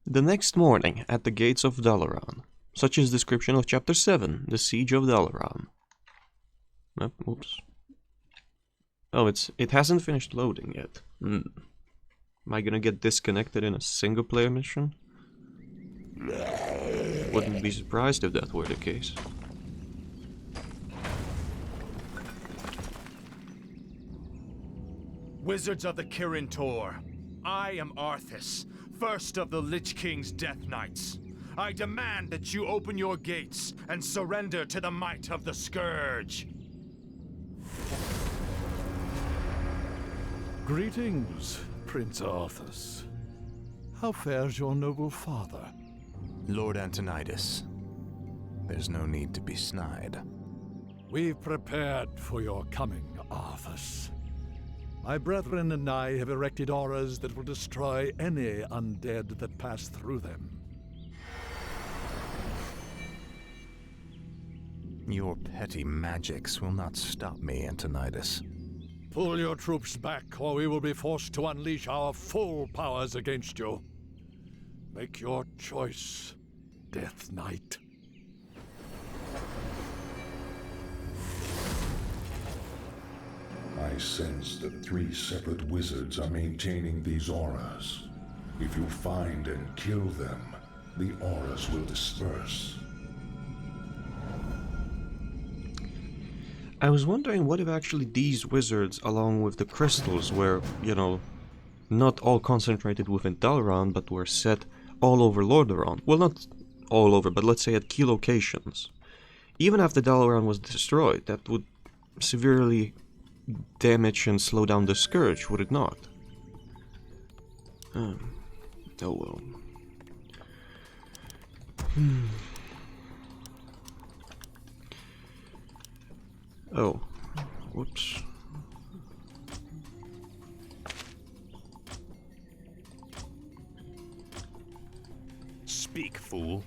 The next morning, at the gates of Dalaran. Such is description of Chapter 7, the Siege of Dalaran. Oops. Oh, it hasn't finished loading yet. Am I gonna get disconnected in a single-player mission? Wouldn't be surprised if that were the case. Wizards of the Kirin Tor, I am Arthas, first of the Lich King's Death Knights. I demand that you open your gates and surrender to the might of the Scourge. Greetings, Prince Arthas. How fares your noble father? Lord Antonidas, there's no need to be snide. We've prepared for your coming, Arthas. My brethren and I have erected auras that will destroy any undead that pass through them. Your petty magics will not stop me, Antonidas. Pull your troops back, or we will be forced to unleash our full powers against you. Make your choice, Death Knight. I sense that 3 separate wizards are maintaining these auras. If you find and kill them, the auras will disperse. I was wondering what if actually these wizards, along with the crystals, were, you know, not all concentrated within Dalaran, but were set all over Lordaeron. Well, not all over, but let's say at key locations. Even after Dalaran was destroyed, that would severely damage and slow down the Scourge, would it not? Oh well. Oh, whoops. Speak, fool.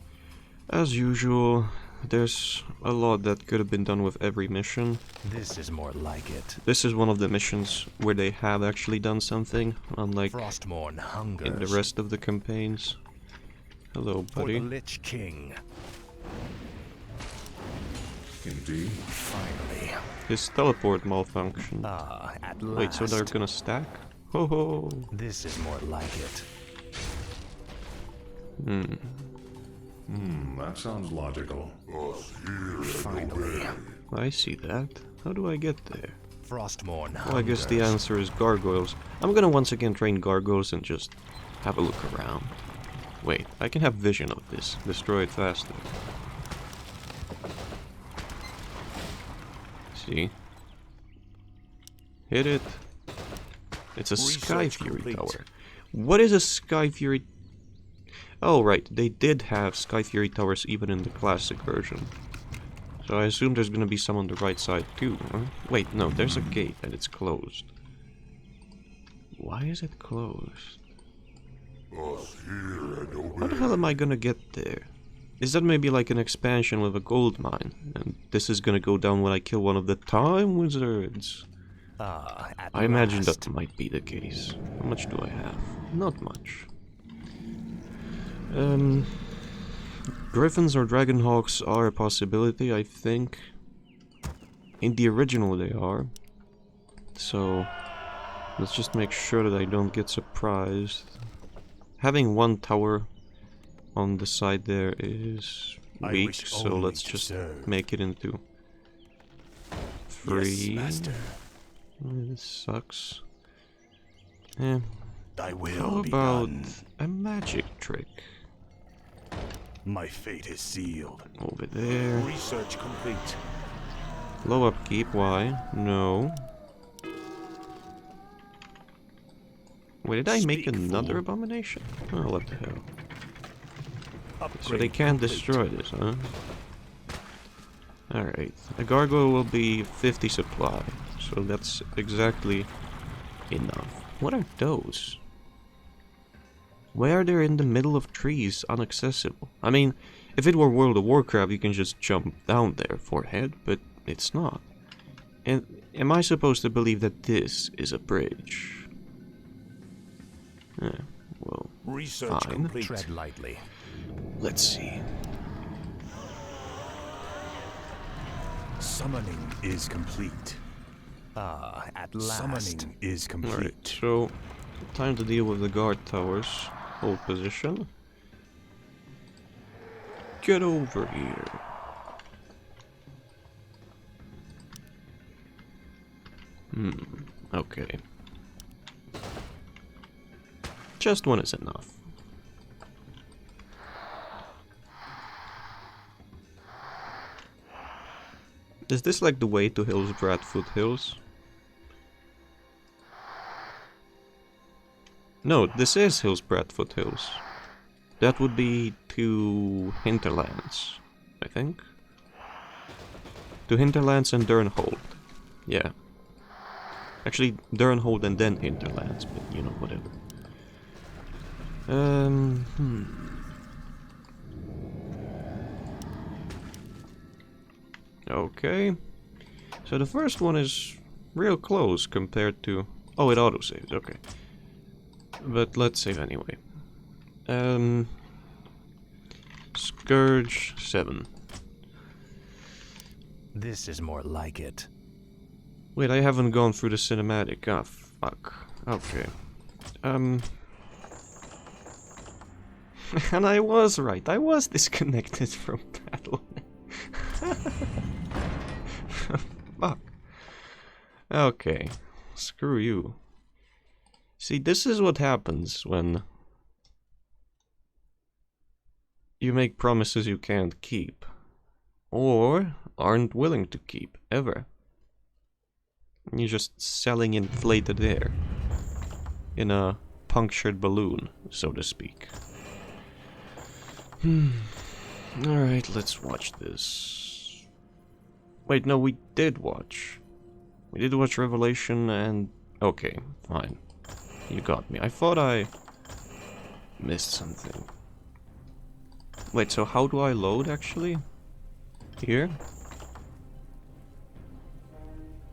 As usual, there's a lot that could have been done with every mission. This is more like it. This is one of the missions where they have actually done something, unlike Frostmourne hungers in the rest of the campaigns. Hello, for buddy. the Lich King. Indeed. Finally. His teleport malfunctioned. Ah, at last. Wait, so they're gonna stack? Ho ho! This is more like it. That sounds logical. Finally. I see that. How do I get there? Frostmourne hungers. Well, I guess the answer is gargoyles. I'm gonna once again train gargoyles and just have a look around. Wait, I can have vision of this. Destroy it faster. See? Hit it. It's a Sky Fury tower. What is a Sky Fury? Oh, right. They did have Sky Fury towers even in the classic version. So I assume there's gonna be some on the right side too, huh? Wait, no, there's a gate and it's closed. Why is it closed? How the hell am I gonna get there? Is that maybe like an expansion with a gold mine? And this is gonna go down when I kill one of the time wizards? Ah, at I imagine last. that might be the case. How much do I have? Not much. Griffins or Dragonhawks are a possibility, I think. In the original they are. So, let's just make sure that I don't get surprised. Having one tower on the side there is weak, so let's just make it into 3. Yes, master. This sucks. Eh. Thy will How be about done. a magic trick? My fate is sealed. Over there. Research complete. Low upkeep, why? No. Wait, did I make Speak, another fool. abomination? Oh, what the hell. So Upgrade they can't complete. destroy this, huh? Alright. A gargoyle will be 50 supply, so that's exactly enough. What are those? Why are they in the middle of trees, inaccessible? I mean, if it were World of Warcraft, you can just jump down there for a head, but it's not. And am I supposed to believe that this is a bridge? Well, Research Fine. complete. Tread lightly. Let's see. Summoning is complete. Ah, at last. Summoning is complete. Alright, so time to deal with the guard towers. Hold position. Get over here. Okay. Just one is enough. Is this like the way to Hillsbrad foothills? No, this is Hillsbrad foothills. That would be to Hinterlands, I think. To Hinterlands and Durnhold. Yeah. Actually, Durnhold and then Hinterlands, but you know, whatever. Okay. So the first one is real close compared to... Oh, it auto-saved, okay. But let's save anyway. Scourge 7. This is more like it. Wait, I haven't gone through the cinematic. Ah, fuck. Okay. And I was right. I was disconnected from battle. Fuck. Okay. Screw you. See, this is what happens when you make promises you can't keep. Or aren't willing to keep, ever. You're just selling inflated air. In a punctured balloon, so to speak. Alright, let's watch this. Wait, no, we did watch. We did watch Revelation and... Okay, fine. You got me. I thought I missed something. Wait, so how do I load, actually? Here?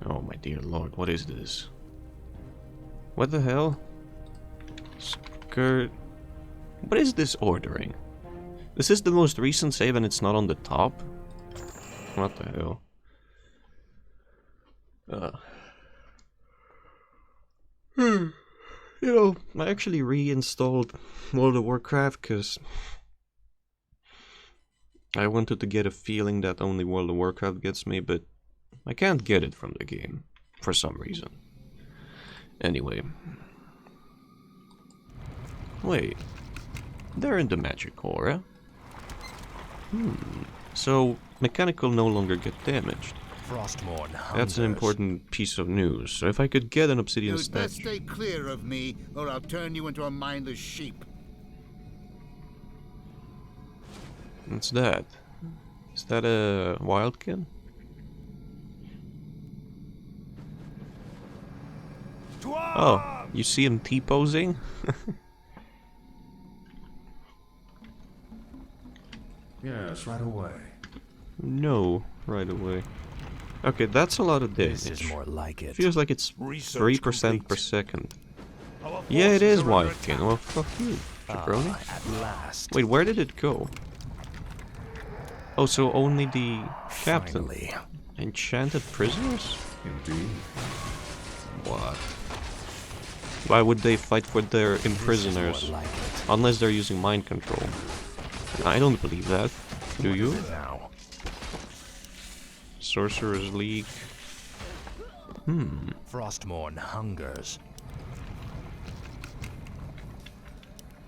Oh my dear lord, what is this? What the hell? Skirt... What is this ordering? This is the most recent save and it's not on the top? What the hell? You know, I actually reinstalled World of Warcraft because I wanted to get a feeling that only World of Warcraft gets me, but I can't get it from the game, for some reason. Anyway. Wait. They're in the magic aura. So, mechanical no longer get damaged. Frostmourne That's an important piece of news. So if I could get an obsidian You'd best statue... stay clear of me, or I'll turn you into a mindless sheep. What's that? Is that a wildkin? Oh, you see him T-posing? Yes, right away. No, right away. Okay, that's a lot of damage. This is more like it. Feels like it's Research 3% per complete. second. Our Yeah, it forces is are under wildkin. attack. Well, fuck you, jabroni. At last. Wait, where did it go? Oh, so only the captain. Finally. Enchanted prisoners? Indeed. What? Why would they fight for their This is imprisoners? more like it. Unless they're using mind control. I don't believe that. Do you? Now. Sorcerer's League. Frostmourne hungers.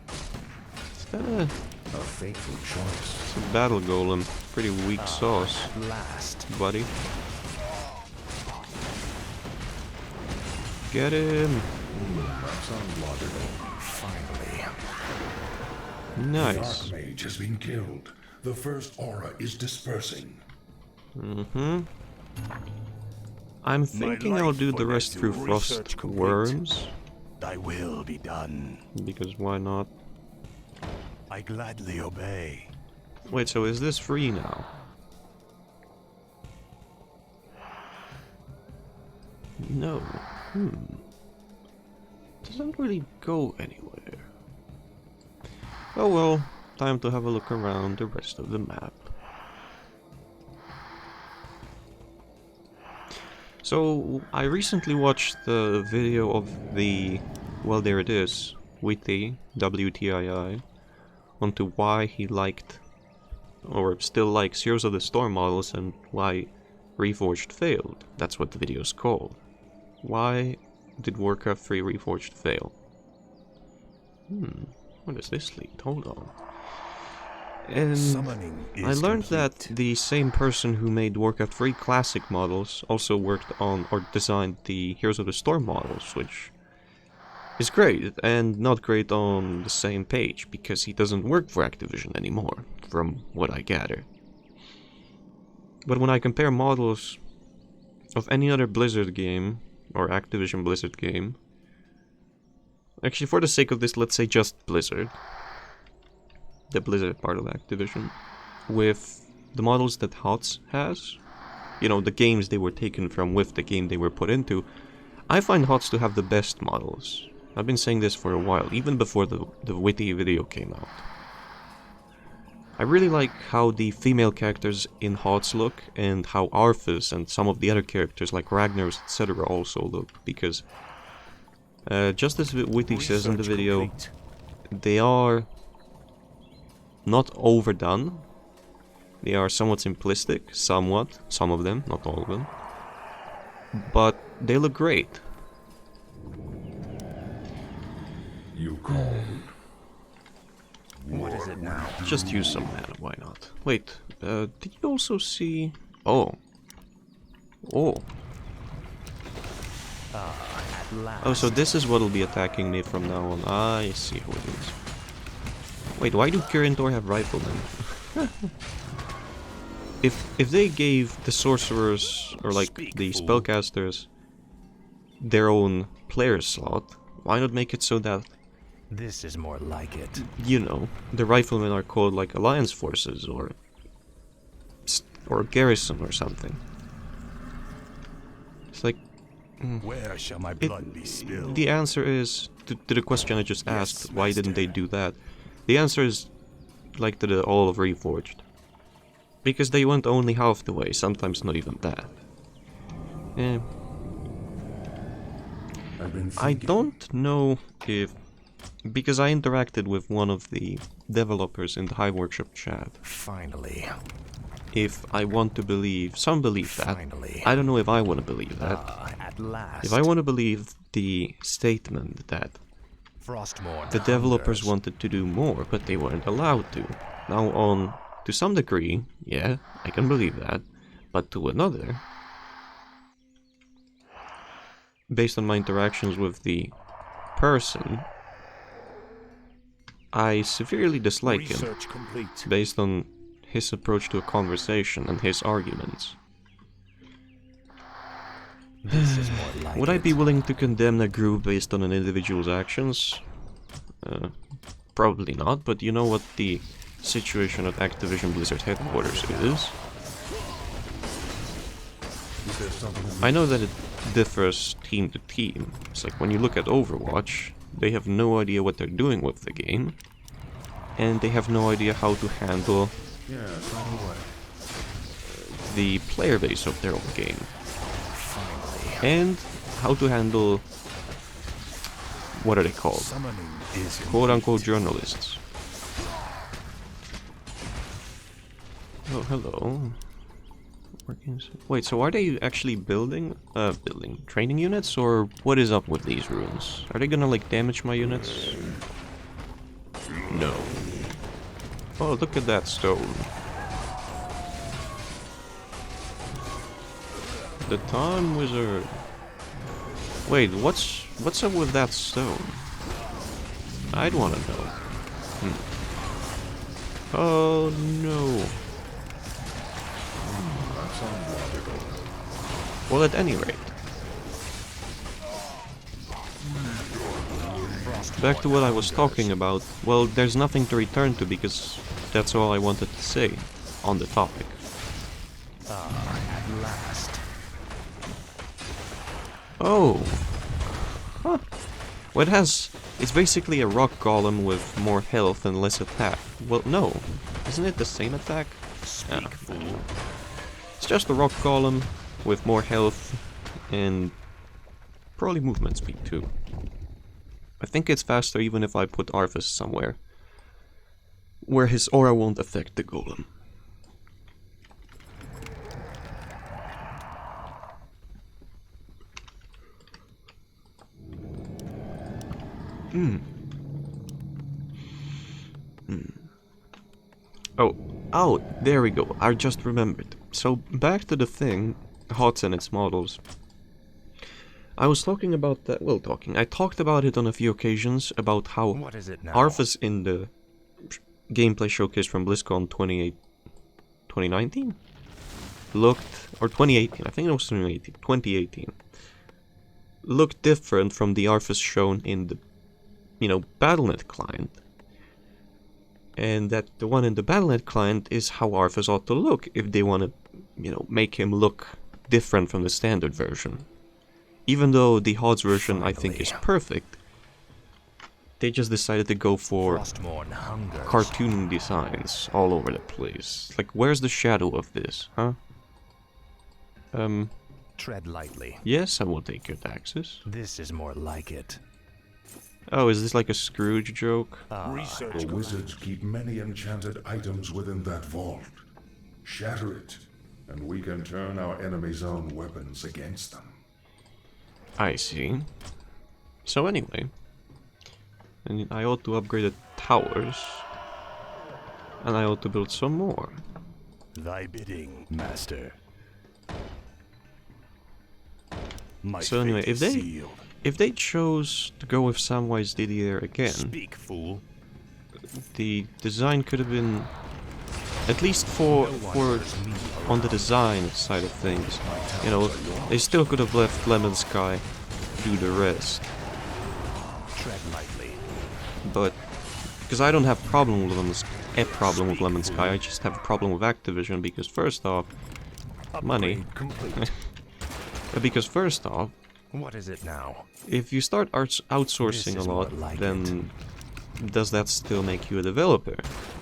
Is that a A fateful choice. It's a battle golem? Pretty weak sauce, At last. buddy. Get him! That's unlogical. Finally. Nice. The Archmage has been killed. The first aura is dispersing. I'm thinking I'll do the rest through Frost research complete. Worms. Thy will be done. Because why not? I gladly obey. Wait, so is this free now? No. Doesn't really go anywhere. Oh well, time to have a look around the rest of the map. So, I recently watched the video of the, well, there it is, Witty, WTII, onto why he liked, or still likes, Heroes of the Storm models and why Reforged failed. That's what the video is called. Why did Warcraft 3 Reforged fail? Where does this lead? Hold on. And I learned that the same person who made Warcraft 3 Classic models also worked on or designed the Heroes of the Storm models, which is great, and not great on the same page, because he doesn't work for Activision anymore, from what I gather. But when I compare models of any other Blizzard game, or Activision Blizzard game, actually for the sake of this, let's say just Blizzard, the Blizzard part of Activision, with the models that HOTS has, you know, the games they were taken from with the game they were put into, I find HOTS to have the best models. I've been saying this for a while, even before the Witty video came out. I really like how the female characters in HOTS look, and how Arthas and some of the other characters like Ragnar's etc. also look, because just as Witty says in the video, they are not overdone. They are somewhat simplistic, somewhat, some of them, not all of them. But they look great. You called. What is it now? Just use some mana, why not? Wait, did you also see... Oh. Oh. At last. Oh, so this is what'll be attacking me from now on. I see who it is. Wait, why do Kirintor have riflemen? If they gave the sorcerers, or like the spellcasters, their own player slot, why not make it so that, This is more like it. you know, the riflemen are called like Alliance Forces, or Garrison or something. It's like, Where shall my blood be spilled? the answer is, to the question I just asked, why didn't they do that? The answer is, like to the all of Reforged. Because they went only half the way, sometimes not even that. Eh. I don't know if... Because I interacted with one of the developers in the Hive Workshop chat. Finally. If I want to believe... Some believe that. Finally. I don't know if I want to believe that. At last. If I want to believe the statement that Frostmourne the developers hungers. wanted to do more, but they weren't allowed to. Now on... To some degree, yeah, I can believe that. But to another... Based on my interactions with the person... I severely dislike him, Research complete. based on his approach to a conversation and his arguments. This is more like Would I it. be willing to condemn a group based on an individual's actions? Probably not, but you know what the situation at Activision Blizzard headquarters is? I know that it differs team to team. It's like when you look at Overwatch, they have no idea what they're doing with the game, and they have no idea how to handle the player base of their own game, and how to handle, what are they called? Summoning is Quote-unquote journalists. Oh, hello. Wait, so are they actually building training units, or what is up with these runes? Are they gonna, like, damage my units? No. Oh, look at that stone. The Time Wizard. Wait, what's up with that stone? I'd wanna know. Oh, no. Well, at any rate, back to what I was talking about. Well, there's nothing to return to because that's all I wanted to say on the topic. at last. Oh. Huh. Well, it's basically a rock golem with more health and less attack. Well, no. Isn't it the same attack? Speak, fool. It's just a rock golem with more health and probably movement speed too. I think it's faster even if I put Arthas somewhere where his aura won't affect the golem. Oh, there we go. I just remembered. So, back to the thing, HOTS and its models. I was talking about that, I talked about it on a few occasions, about how What is it now? Arthas in the gameplay showcase from BlizzCon 2019? Looked, or 2018, I think it was 2018. Looked different from the Arthas shown in the, Battle.net client. And that the one in the Battle.net client is how Arthas ought to look if they want to, make him look different from the standard version. Even though the HOTS version I think is perfect, they just decided to go for cartoon designs all over the place. Like, where's the shadow of this, huh? Tread lightly. Yes, I will take your taxes. This is more like it. Oh, is this like a Scrooge joke? The wizards keep many enchanted items within that vault. Shatter it, and we can turn our enemy's own weapons against them. I see. So anyway, and I ought to upgrade the towers, and I ought to build some more. Thy bidding, master. My So anyway, fate is sealed. if they chose to go with Samwise Didier again, Speak, fool. the design could have been, at least for on the design side of things, they still could have left Lemon Sky do the rest. Tread lightly. But because I don't have a problem with Lemon Sky, I just have a problem with Activision because first off, money. Complete. Because first off, What is it now? if you start outsourcing This a is lot, more like then does that still make you a developer?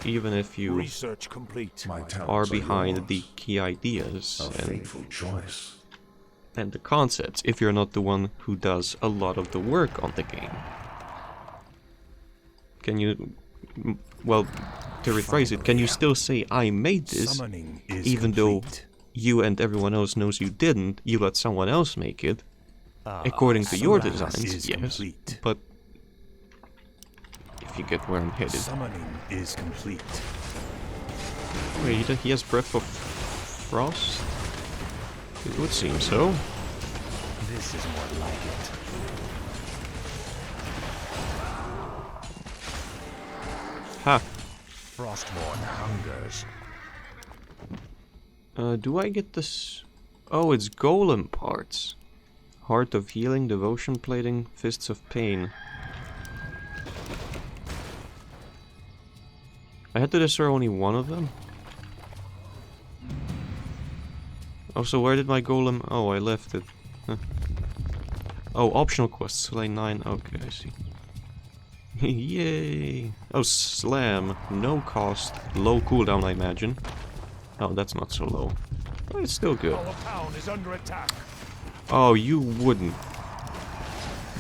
Even if you Research complete. My talents are behind yours. the key ideas A fateful choice. and the concepts, if you're not the one who does a lot of the work on the game. Can you, well, to rephrase it, can you still say I made this, Summoning is even complete. though you and everyone else knows you didn't, you let someone else make it, according to your Summoning designs, is yes, complete. but if you get where I'm headed. Summoning is complete. Wait, he has Breath of Frost? It would seem so. This is more like it. Ha! Frostborn hungers. Do I get this? Oh, it's golem parts. Heart of Healing, Devotion Plating, Fists of Pain. I had to destroy only one of them? Oh, so where did my golem... Oh, I left it. Huh. Oh, optional quests, slay 9. Okay, I see. Yay! Oh, slam. No cost. Low cooldown, I imagine. Oh, that's not so low. Oh, it's still good. Our town is under attack. Oh, you wouldn't.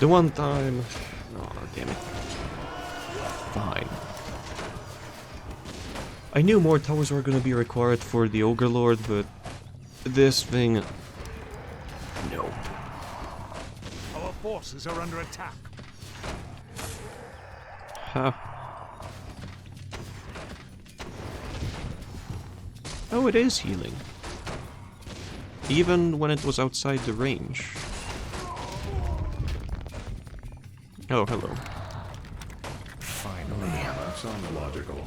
The one time... Oh, damn it. Fine. I knew more towers were gonna be required for the Ogre Lord, but... this thing... No. Our forces are under attack. Ha. Oh, it is healing. Even when it was outside the range. Oh, hello. Finally, That sounds logical.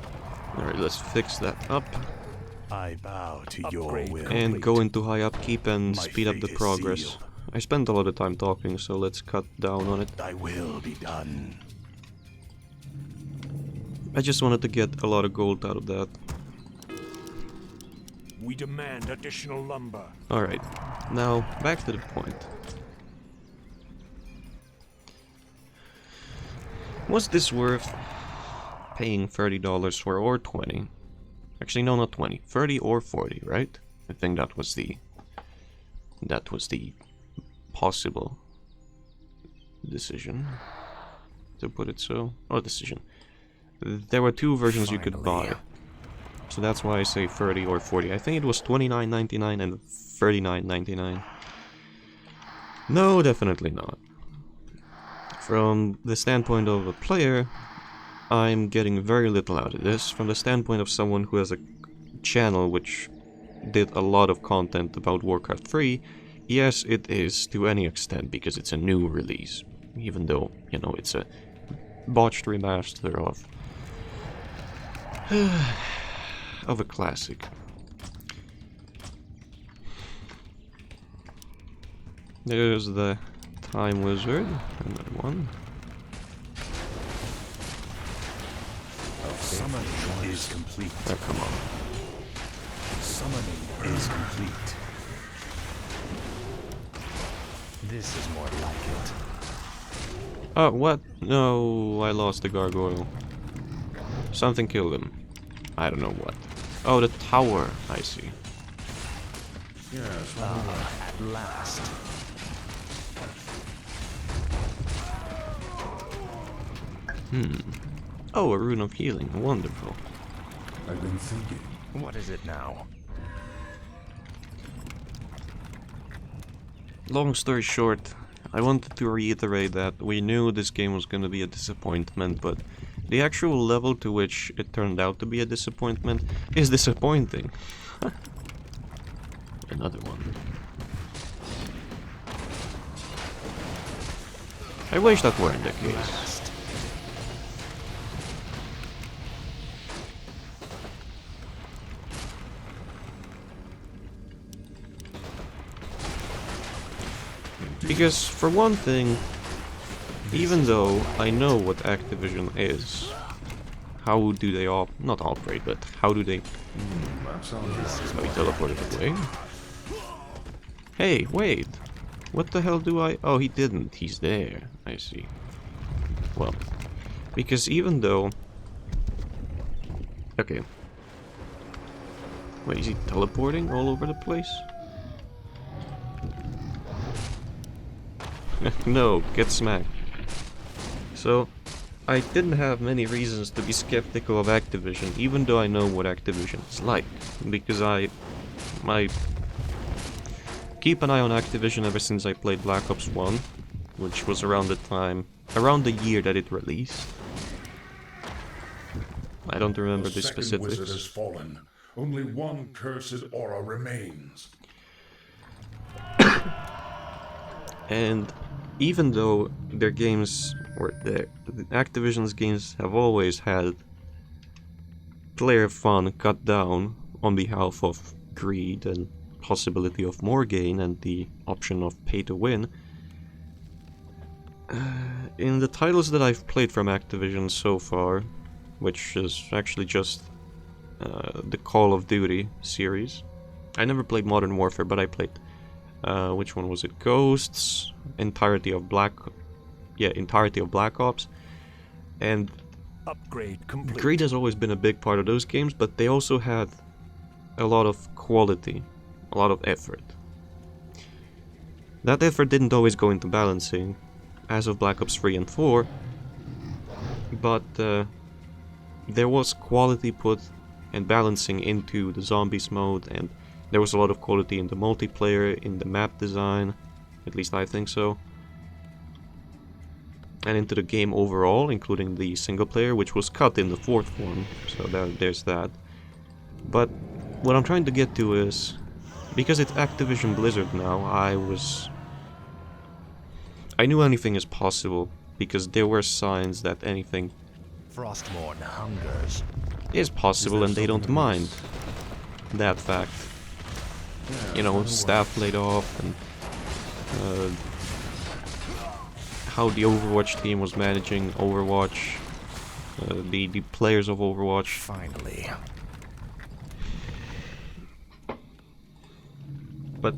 Alright, let's fix that up. I bow to your will. And go into high upkeep and My speed up the fate is progress. sealed. I spent a lot of time talking, so let's cut down on it. Thy will be done. I just wanted to get a lot of gold out of that. We demand additional lumber. Alright, now back to the point. Was this worth paying $30 for, or 20? Actually, no, not 20. 30 or 40, right? I think that was the possible decision, to put it so. Or decision. There were two versions you could buy. So that's why I say 30 or 40. I think it was $29.99 and $39.99. No, definitely not. From the standpoint of a player, I'm getting very little out of this. From the standpoint of someone who has a channel which did a lot of content about Warcraft 3, yes, it is to any extent, because it's a new release. Even though, you know, it's a botched remaster of a classic. There's the Time Wizard, another one. Summoning is complete. Oh, come on. Summoning is complete. This is more like it. Oh, what? No, I lost the gargoyle. Something killed him. I don't know what. Oh, the tower, I see. Yes, At last. Oh, a rune of healing. Wonderful. I've been thinking. What is it now? Long story short, I wanted to reiterate that we knew this game was going to be a disappointment, but the actual level to which it turned out to be a disappointment is disappointing. Another one. I wish that weren't the case. Because, for one thing, even though I know what Activision is, how do they not operate, but how do they... So he teleported away? Hey, wait! What the hell do I... Oh, he didn't. He's there. I see. Well, because even though... Okay. Wait, is he teleporting all over the place? No, get smacked. So, I didn't have many reasons to be skeptical of Activision, even though I know what Activision is like. Because I keep an eye on Activision ever since I played Black Ops 1, which was around the year that it released. I don't remember the second wizard specifics. has fallen. Only one cursed aura remains. And even though their games, or Activision's games, have always had player fun cut down on behalf of greed and possibility of more gain and the option of pay to win, in the titles that I've played from Activision so far, which is actually just the Call of Duty series. I never played Modern Warfare, but I played which one was it? Ghosts, entirety of Black Ops, and Upgrade complete. greed has always been a big part of those games, but they also had a lot of quality, a lot of effort. That effort didn't always go into balancing, as of Black Ops 3 and 4, but there was quality put and balancing into the zombies mode, and there was a lot of quality in the multiplayer, in the map design, at least I think so, and into the game overall, including the single player, which was cut in the fourth one, so there's that. But what I'm trying to get to is, because it's Activision Blizzard now, I knew anything is possible, because there were signs that anything Frostmourne hungers. is possible, and they don't mind that fact. You know, staff laid off, and how the Overwatch team was managing Overwatch, the players of Overwatch. Finally. But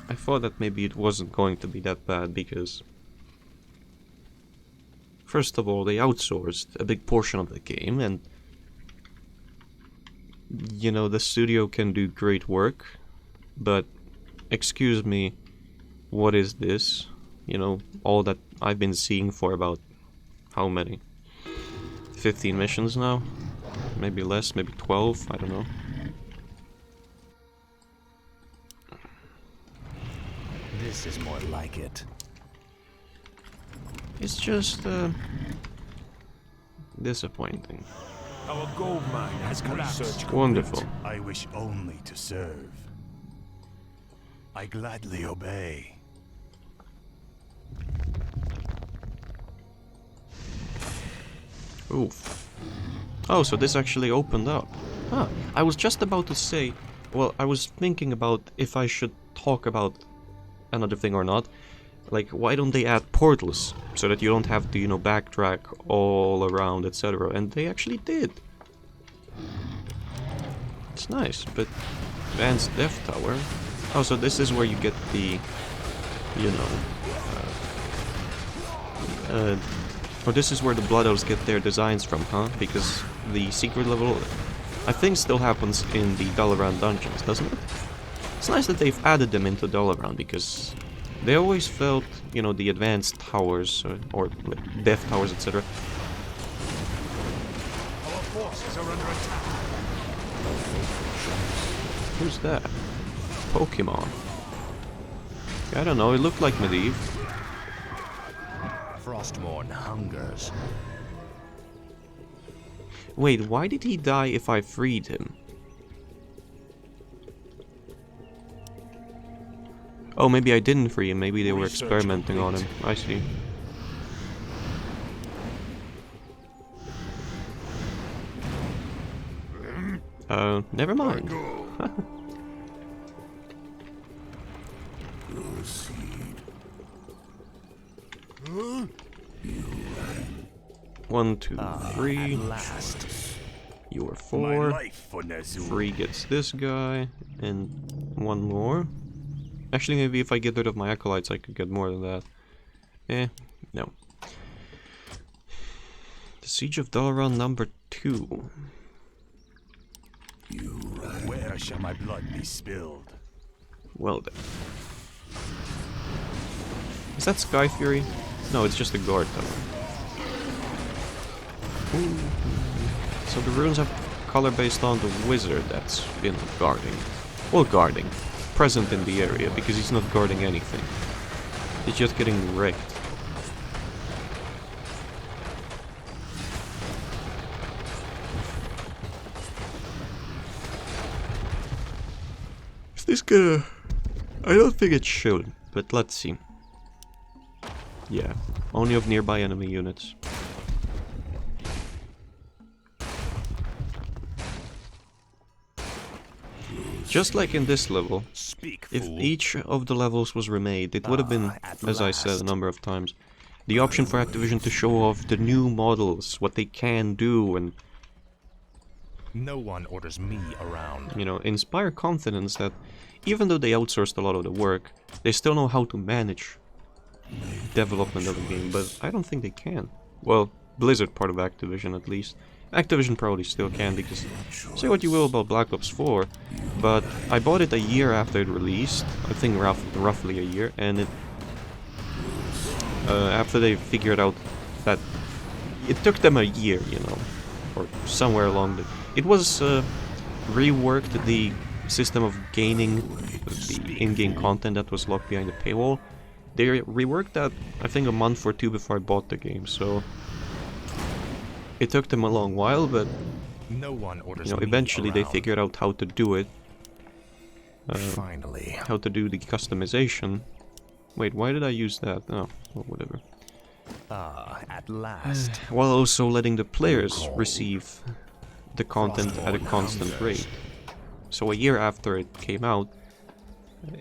I thought that maybe it wasn't going to be that bad, because First of all, they outsourced a big portion of the game, and you know, the studio can do great work, but excuse me, what is this? You know, all that I've been seeing for about how many? 15 missions now? Maybe less, maybe 12, I don't know. This is more like it. It's just disappointing. Our gold mine has collapsed. Wonderful. I wish only to serve. I gladly obey. Oof. Oh, so this actually opened up. Huh. I was just about to say, well, I was thinking about if I should talk about another thing or not. Like, why don't they add portals so that you don't have to, you know, backtrack all around, etc. And they actually did. It's nice, but advanced death tower. Oh, so this is where you get the, you know, or this is where the Blood Elves get their designs from, huh? Because the secret level, I think, still happens in the Dalaran dungeons, doesn't it? It's nice that they've added them into Dalaran, because they always felt, you know, the advanced towers, or like, death towers, etc. Our forces are under attack. Who's that? Pokemon. I don't know, it looked like Medivh. Frostmourne hungers. Wait, why did he die if I freed him? Oh, maybe I didn't free him, maybe they were experimenting on him. I see. Never mind. One, two, three. Last. You are My 4. life for Ner'zhul. 3 gets this guy, and 1 more. Actually, maybe if I get rid of my acolytes, I could get more than that. No. The Siege of Dalaran number 2. Where shall my blood be spilled? Well then. Is that Sky Fury? No, it's just a guard tower. Ooh. So the runes have color based on the wizard that's been guarding. Well, guarding. Present in the area, because he's not guarding anything. He's just getting wrecked. Is this gonna... I don't think it should, but let's see. Yeah, only of nearby enemy units. Just like in this level, Speak, if fool. each of the levels was remade, it would have been, as I said a number of times, the option for Activision to show off the new models, what they can do, and, No one orders me around. you know, inspire confidence that even though they outsourced a lot of the work, they still know how to manage development of a game, but I don't think they can. Well, Blizzard part of Activision at least. Activision probably still can, because say what you will about Black Ops 4, but I bought it a year after it released, I think roughly a year, and it after they figured out that it took them a year, you know, or somewhere along the... It was reworked the system of gaining the in-game content that was locked behind the paywall. They reworked that, I think, a month or 2 before I bought the game, so... It took them a long while, but, No one orders you know, me eventually they around. figured out how to do it. Finally. How to do the customization. Wait, why did I use that? Oh, well, whatever. At last. While also letting the players receive the content at a constant rate. So a year after it came out,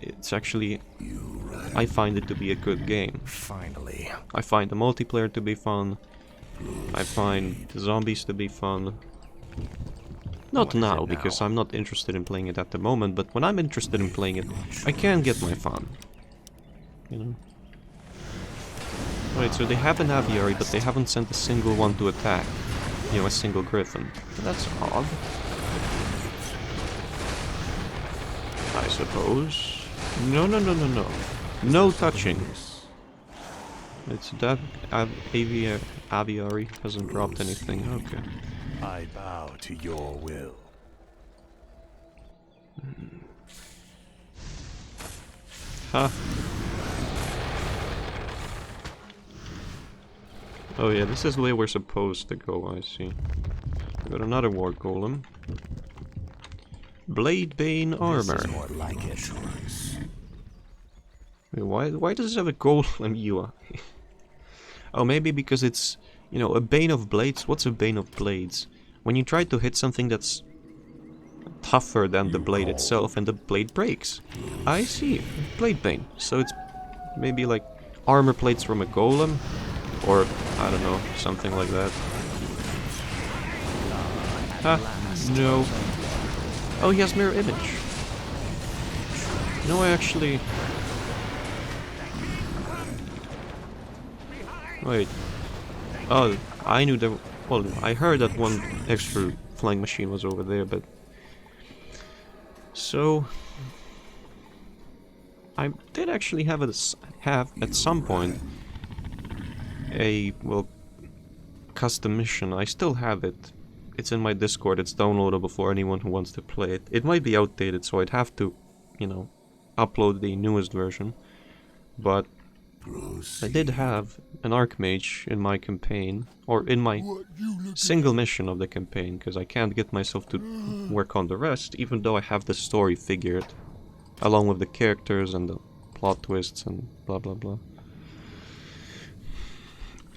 it's actually... I find it to be a good game. Finally. I find the multiplayer to be fun. I find the zombies to be fun. Not What is now, it because now? I'm not interested in playing it at the moment, but when I'm interested in playing it, I can get my fun. You know? Wait, so they have an aviary, but they haven't sent a single one to attack. You know, a single griffin. That's odd. I suppose. No, no, no, no, no. No touching. It's that aviary hasn't dropped anything. Okay. I bow to your will. Huh. Oh yeah, this is the way we're supposed to go, I see. We got another war golem. Bladebane armor. This is more like it. Wait, why does it have a golem UI? Oh, maybe because it's, you know, a Bane of Blades. What's a Bane of Blades? When you try to hit something that's tougher than the blade itself and the blade breaks. I see. Bladebane. So it's maybe like armor plates from a golem? Or, I don't know, something like that. Ah, no. Oh, he has mirror image. No, I actually... Wait. Oh, I knew there... Well, I heard that one extra flying machine was over there, but... So... I did actually have at some point a, well, custom mission. I still have it. It's in my Discord. It's downloadable for anyone who wants to play it. It might be outdated, so I'd have to, you know, upload the newest version. But I did have an Archmage in my campaign, or in my single mission of the campaign, because I can't get myself to work on the rest, even though I have the story figured, along with the characters and the plot twists and blah blah blah.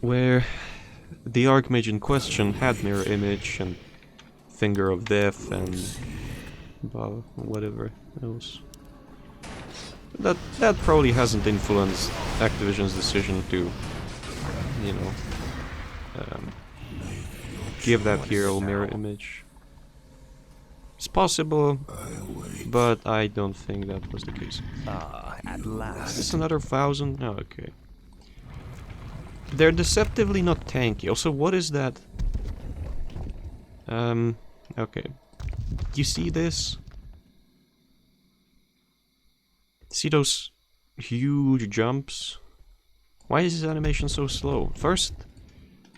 Where the Archmage in question had mirror image and Finger of Death and whatever else. That probably hasn't influenced Activision's decision to, you know, give that hero mirror image. It's possible, but I don't think that was the case. Ah, at last. Is this another 1,000? Oh, okay. They're deceptively not tanky. Also, what is that? Okay. You see this? See those huge jumps? Why is this animation so slow? First,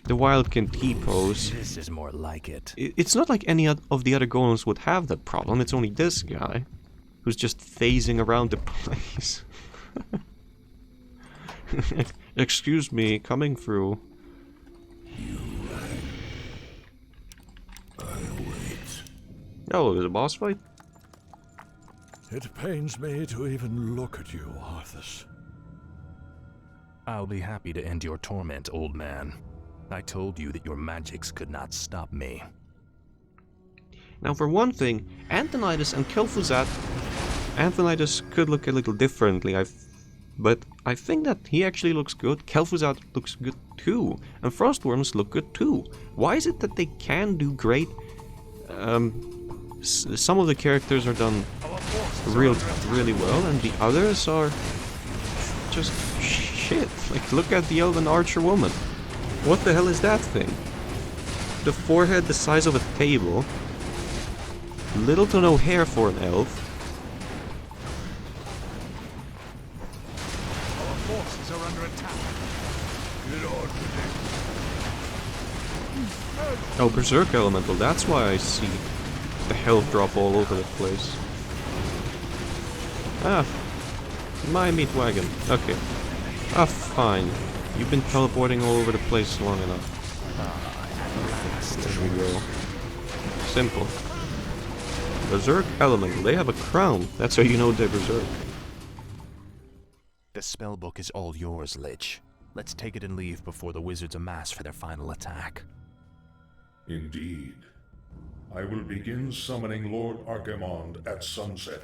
the Wildkin T-pose. This is more like it. It's not like any of the other golems would have that problem. It's only this guy who's just phasing around the place. Excuse me, coming through. Oh, there's a boss fight? It pains me to even look at you, Arthas. I'll be happy to end your torment, old man. I told you that your magics could not stop me. Now, for one thing, Antonidas and Kel'Thuzad... Antonidas could look a little differently, but I think that he actually looks good. Kel'Thuzad looks good too. And Frostworms look good too. Why is it that they can do great? Some of the characters are done really well, and the others are just shit. Like, look at the Elven Archer Woman. What the hell is that thing? The forehead the size of a table. Little to no hair for an elf. Our forces are under attack. Get on with it. Oh, Berserk Elemental, that's why I see the health drop all over the place. Ah, my meat wagon. Okay. Ah, fine. You've been teleporting all over the place long enough. There we go. Simple. Berserk Elemental, they have a crown. That's how you know they're Berserk. The spellbook is all yours, Lich. Let's take it and leave before the wizards amass for their final attack. Indeed. I will begin summoning Lord Archimonde at sunset.